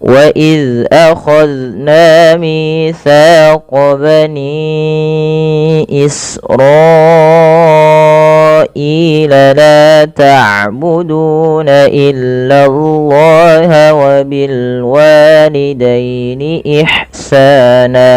وإذ أخذنا ميثاق بني إسرائيل لا تعبدون إلا الله وبالوالدين إحسانا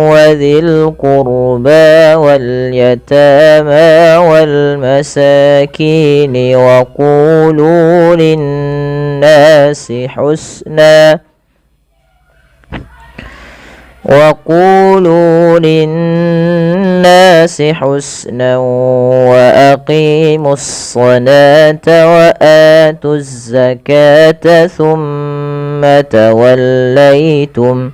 وذي القربى واليتامى والمساكين وقولوا للناس حسنا وأقيموا الصلاة وآتوا الزكاة ثم توليتم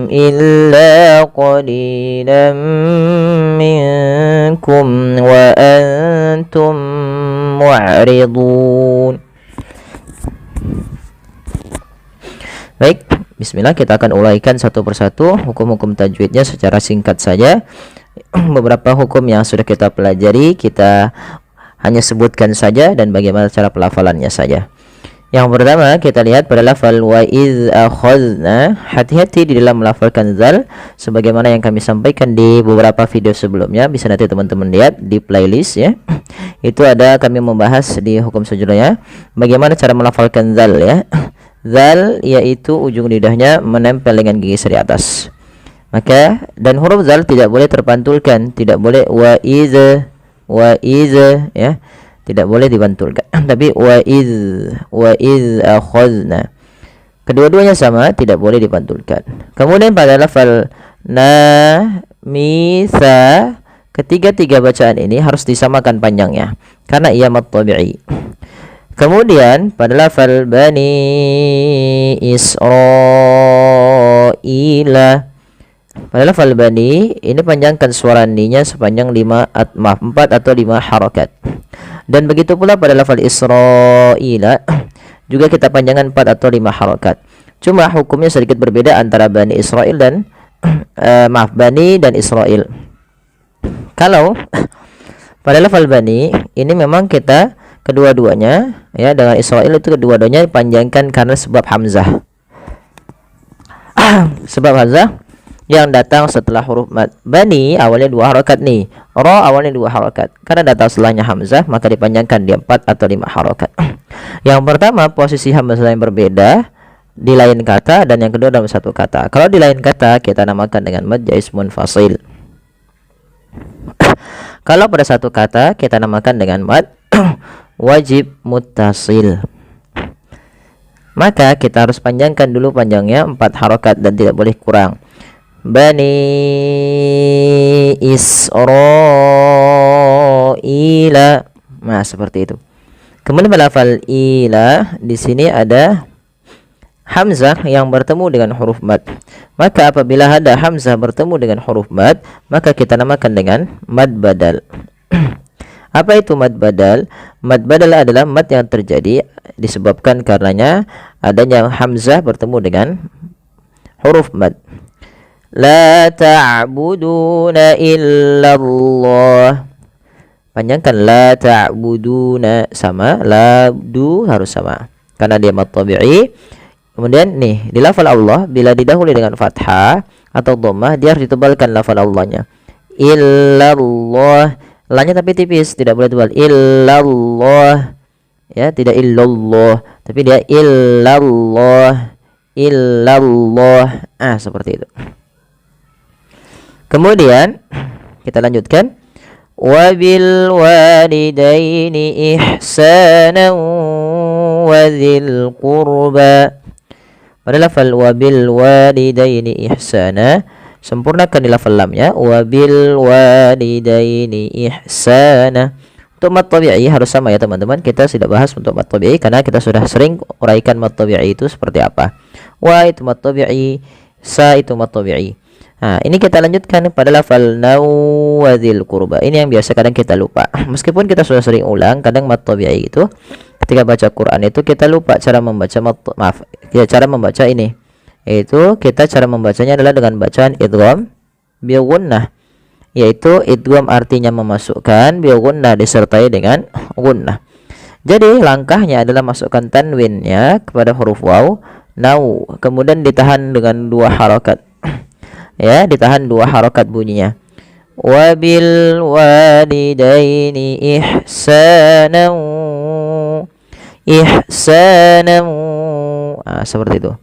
إلا قليلا منكم وأنتم معرضون. Baik, bismillah, kita akan uraikan satu persatu hukum-hukum tajwidnya secara singkat saja. Beberapa hukum yang sudah kita pelajari kita hanya sebutkan saja dan bagaimana cara pelafalannya saja. Yang pertama kita lihat pada lafal wa iz akhadna, hati-hati di dalam melafalkan zal sebagaimana yang kami sampaikan di beberapa video sebelumnya, bisa nanti teman-teman lihat di playlist ya. Itu ada kami membahas di hukum sejurnya bagaimana cara melafalkan zal ya. Zal yaitu ujung lidahnya menempel dengan gigi seri atas. Maka dan huruf zal tidak boleh terpantulkan, tidak boleh wa iz ya, tidak boleh dipantulkan. Tapi wa iz akhadna. Kedua-duanya sama, tidak boleh dipantulkan. Kemudian pada lafal na misa, ketiga-tiga bacaan ini harus disamakan panjangnya karena ia mad tabi'i. Kemudian pada lafal bani Israila, pada lafal bani ini panjangkan suara ni-nya sepanjang 4 atau 5 harakat. Dan begitu pula pada lafal Israila juga kita panjangkan 4 atau 5 harakat. Cuma hukumnya sedikit berbeda antara bani Israel dan bani dan Israel. Kalau pada lafal bani ini memang kita kedua-duanya ya, dengan Israel itu kedua-duanya dipanjangkan karena sebab hamzah. Sebab hamzah yang datang setelah huruf mad. Bani awalnya 2 harakat nih, ra awalnya 2 harakat. Karena datang setelahnya hamzah maka dipanjangkan dia 4 atau 5 harakat. Yang pertama posisi hamzah yang berbeda di lain kata, dan yang kedua dalam satu kata. Kalau di lain kata kita namakan dengan mad jaiz munfasil. Kalau pada satu kata kita namakan dengan mad wajib muttasil. Maka kita harus panjangkan dulu panjangnya 4 harakat dan tidak boleh kurang. Bani Israila. Nah, seperti itu. Kemudian lafal ila di sini ada hamzah yang bertemu dengan huruf mad. Maka apabila ada hamzah bertemu dengan huruf mad, maka kita namakan dengan mad badal. Apa itu mad badal? Mad badal adalah mad yang terjadi disebabkan karenanya adanya hamzah bertemu dengan huruf mad. La ta'buduna illallah. Panjangkan la ta'buduna sama, la du harus sama karena dia mad tabi'i. Kemudian nih di lafal Allah bila didahului dengan fathah atau dhammah dia harus ditebalkan lafal Allahnya. Illallah, la-nya tapi tipis, tidak boleh tebal. Illallah. Ya, tidak illallah, tapi dia illallah. Illallah. Seperti itu. Kemudian kita lanjutkan. Wabil walidaini ihsanan wadzil qurba. Pada lafal wabil walidaini ihsana sempurnakan di lafal lamnya, wabil walidaini ihsana. Untuk mad tabi'i harus sama ya teman-teman. Kita sudah bahas untuk mad tabi'i karena kita sudah sering uraikan mad tabi'i itu seperti apa. Wa itu mad tabi'i, sa itu mad tabi'i. Nah, ini kita lanjutkan pada lafal nawadzil qurba. Ini yang biasa kadang kita lupa. Meskipun kita sudah sering ulang, kadang mad tabi'i itu ketika baca Quran itu kita lupa cara membaca cara membaca ini. Yaitu kita cara membacanya adalah dengan bacaan idgham bi gunnah, yaitu idgham artinya memasukkan, bi gunnah disertai dengan gunnah. Jadi langkahnya adalah masukkan tanwinnya kepada huruf waw, nau, kemudian ditahan dengan 2 harokat. Ya, ditahan 2 harokat bunyinya. Wabil walidaini ihsanan, ihsanan. Seperti itu.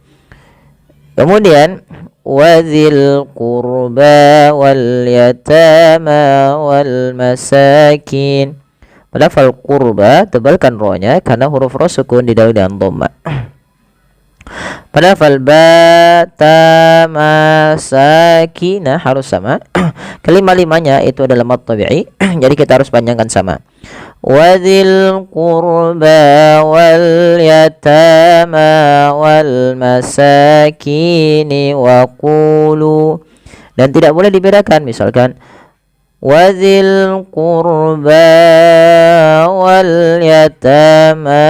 Kemudian wadzil qurba wal yatama wal masakin. Pada lafal qurba tebalkan rohnya karena huruf ro sukun didahului dengan dhamma. Pada lafal ba ta ma sakinah harus sama. Kelima-limanya itu adalah mad tabi'i. Jadi kita harus panjangkan sama. Wadzil qurba wal yatama wal masakini wa qulu. Dan tidak boleh dibedakan, misalkan wadzil qurba wal yatama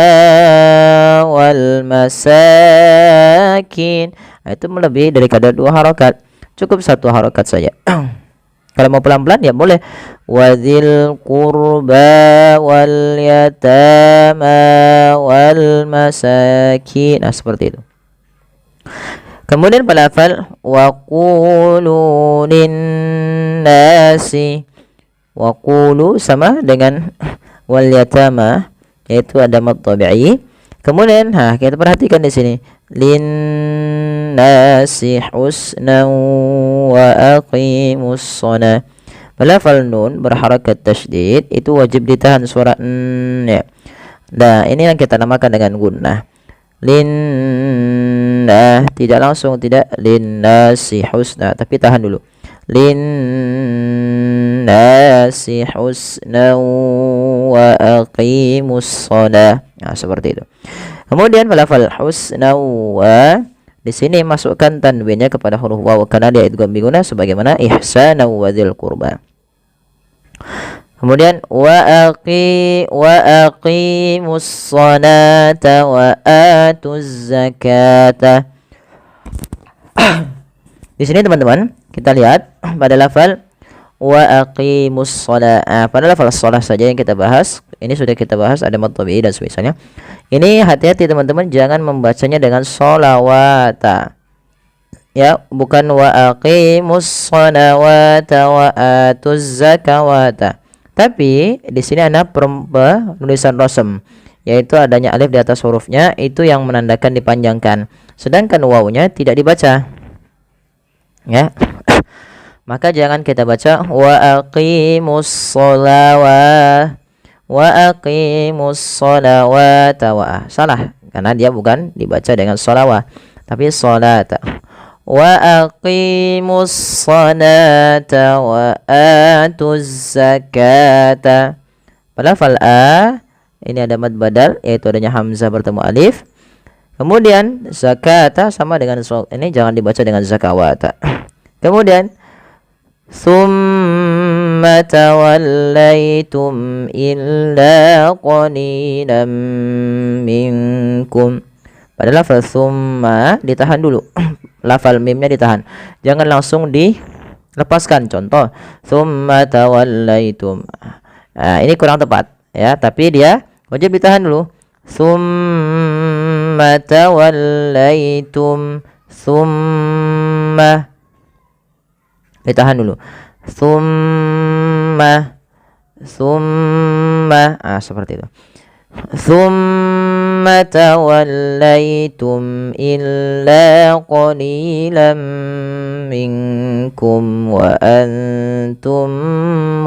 wal masakin. Itu melebihi dari kadar 2 harokat. Cukup 1 harokat saja. Kalau mau pelan-pelan ya boleh. Wadzil qurba wal yatama wal masakin. Seperti itu. Kemudian pada lafal wa qulu linnasi. Wa qulu sama dengan wal yatama, yaitu ada mad tabi'i. Kemudian kita perhatikan di sini linnasi husnan wa aqimus shalah. Lafal nun berharakat tasydid itu wajib ditahan suara n ya. Nah, ini yang kita namakan dengan gunnah. Linnah, tidak langsung, tidak linnasi husna, tapi tahan dulu. Linnasi husna wa aqimus shalah. Seperti itu. Kemudian lafal husna wa, di sini masukkan tanwinnya kepada huruf waw karena dia idgham bi gunnah sebagaimana ihsana wa dzil qurba. Kemudian wa aqimus salata wa atuz zakata. Di sini teman-teman, kita lihat pada lafal wa aqimus shalah. Pada lafal shalah saja yang kita bahas. Ini sudah kita bahas, ada mad tabi'i dan semisalnya. Ini hati-hati teman-teman, jangan membacanya dengan sholawata. Ya, bukan wa aqimus sholawata wa atuz zakawata. Tapi di sini ada penulisan rasm, yaitu adanya alif di atas hurufnya, itu yang menandakan dipanjangkan. Sedangkan wawunya tidak dibaca. Ya. Maka jangan kita baca wa aqimus sholawata wa aqimus sholawata wa. Salah, karena dia bukan dibaca dengan sholawah, tapi sholata. Wa aqimus sholata wa atuz zakata. Pada lafal a ini ada mad badal, yaitu adanya hamzah bertemu alif. Kemudian zakata sama dengan ini jangan dibaca dengan zakawata. Kemudian summa tawallaitum illa qalilan minkum. Pada lafal summa ditahan dulu. Lafal mimnya ditahan. Jangan langsung dilepaskan. Contoh summa tawallaitum. Ini kurang tepat ya, tapi dia wajib ditahan dulu. Summa tawallaitum. Summa ditahan dulu. Summa seperti itu. Summa tawallaitum illa qalilan minkum wa antum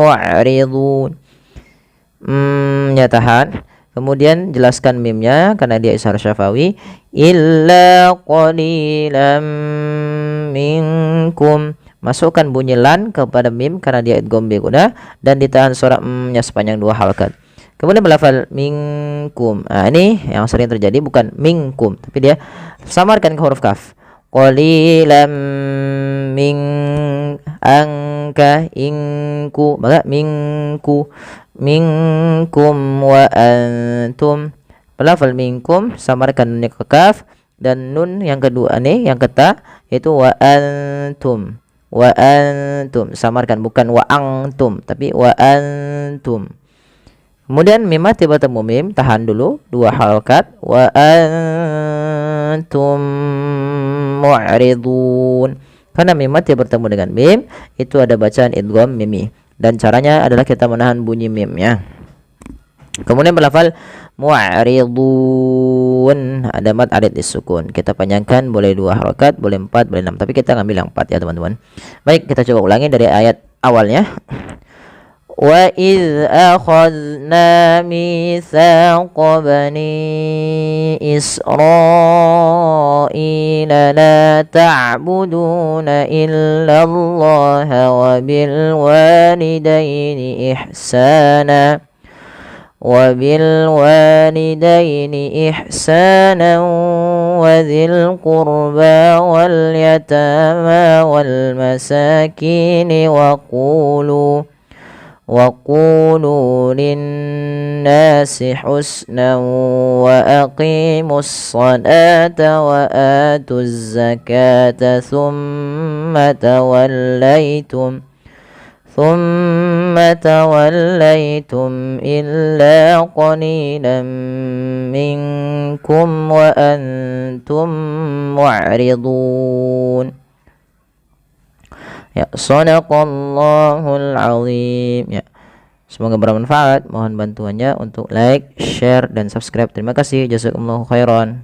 mu'ridun. Ya, tahan. Kemudian jelaskan mimnya karena dia ishar syafawi. Illa qalilan minkum. Masukkan bunyi lan kepada mim karena dia idgham bi gunnah dan ditahan suara nya sepanjang 2 halakat. Kemudian melafal minkum. Ini yang sering terjadi, bukan minkum, tapi dia samarkan ke huruf kaf. Qalilan min angka inku, maka minku minkum wa antum. Melafal minkum samarkan ke kaf dan nun yang kedua nih yang keta yaitu wa antum. wa antum, samarkan, bukan wa antum tapi wa antum. Kemudian mim mati bertemu mim, tahan dulu 2 harakat, wa antum mu'ridun. Karena mim mati bertemu dengan mim, itu ada bacaan idgham mimi, dan caranya adalah kita menahan bunyi mimnya. Kemudian berlafal mu'ridun, ada mad arid disukun. Kita panjangkan, boleh 2 harakat, boleh 4, boleh 6, tapi kita ngambil yang 4 ya teman-teman. Baik, kita coba ulangi dari ayat awalnya. Wa idz akhadna mitsaqa bani Israila la ta'buduna illa Allah wa bil walidaini ihsana وبالوالدين إحسانا وذي القربى واليتامى والمساكين وقولوا للناس حسنا وأقيموا الصلاة وآتوا الزكاة ثم توليتم إلا قليلا منكم وأنتم معرضون. Ya, shadaqallahul azim. Ya, semoga bermanfaat. Mohon bantuannya untuk like, share, dan subscribe. Terima kasih. Jazakumullahu khairan.